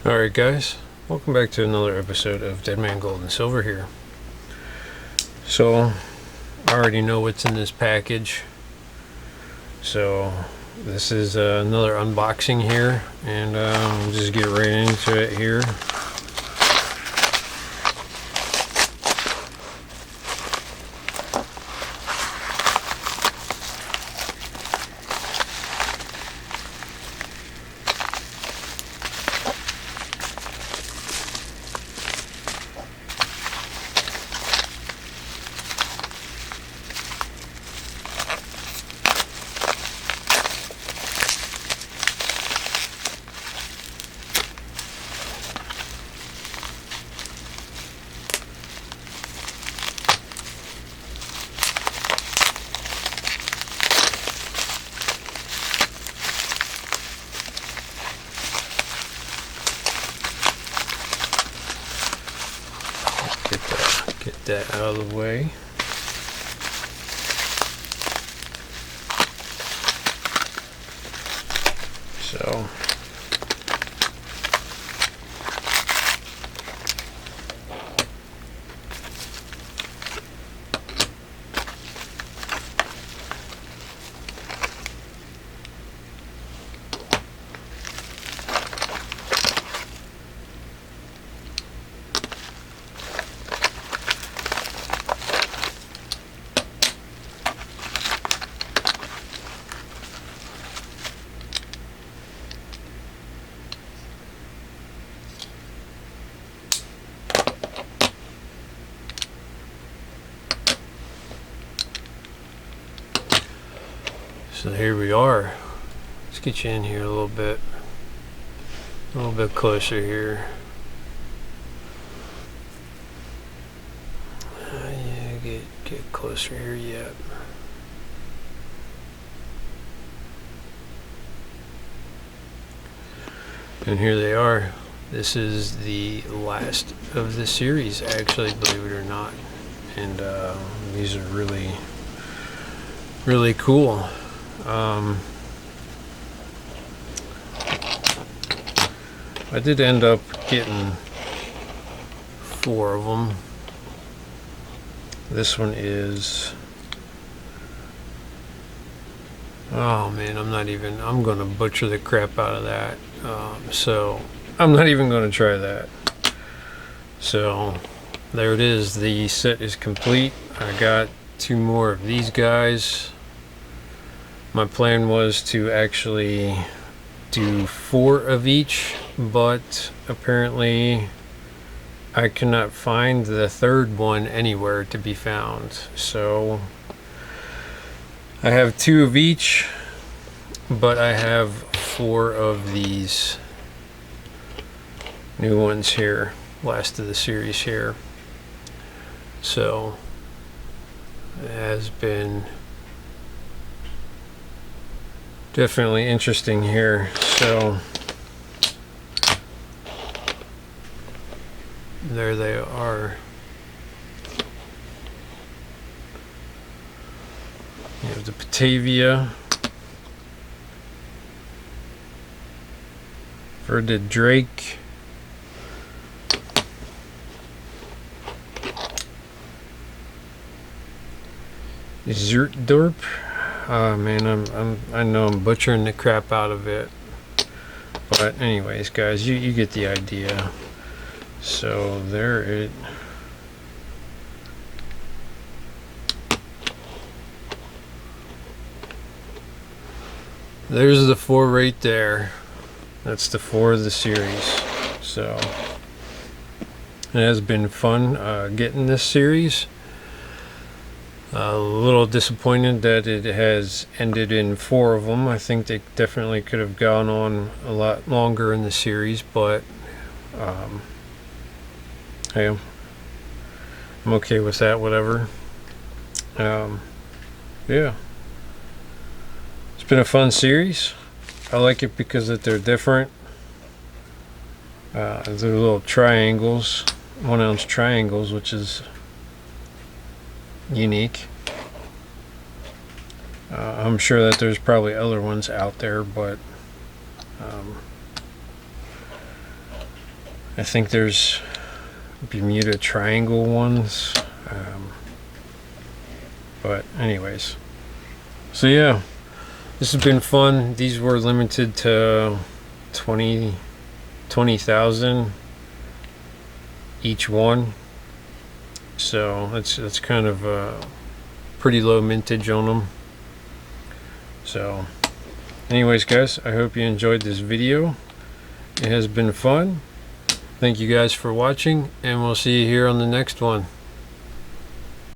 Alright guys, welcome back to another episode of Dead Man Gold and Silver here. So, I already know what's in this package. So, this is another unboxing here, and we'll just get right into it here. Get that out of the way. So, here we are. Let's get you in here a little bit closer here. Yeah, get closer here yet. And here they are. This is the last of the series, actually, believe it or not. And these are really cool. I did end up getting 4 of them. This one is, oh man, I'm gonna butcher the crap out of that. So I'm not even gonna try that. So there it is. The set is complete. I got 2 more of these guys. My plan was to actually do 4 of each, but apparently I cannot find the 3rd one anywhere to be found. So I have 2 of each, but I have 4 of these new ones here, last of the series here. So it has been definitely interesting here. So there they are. You have the Batavia, Verded Drake, Zertdorp. Oh man, I know I'm butchering the crap out of it, but anyways guys, you get the idea. So there's the 4 right there. That's the 4 of the series. So it has been fun getting this series. A little disappointed that it has ended in 4 of them. I think they definitely could have gone on a lot longer in the series, but hey, I'm okay with that, whatever. Yeah, it's been a fun series. I like it because that they're different. They're little triangles, 1-ounce triangles, which is unique. I'm sure that there's probably other ones out there, but I think there's Bermuda Triangle ones. But anyways, so yeah, this has been fun. These were limited to 20,000 each one, so that's kind of pretty low mintage on them. So anyways guys, I hope you enjoyed this video. It has been fun. Thank you guys for watching, and we'll see you here on the next one.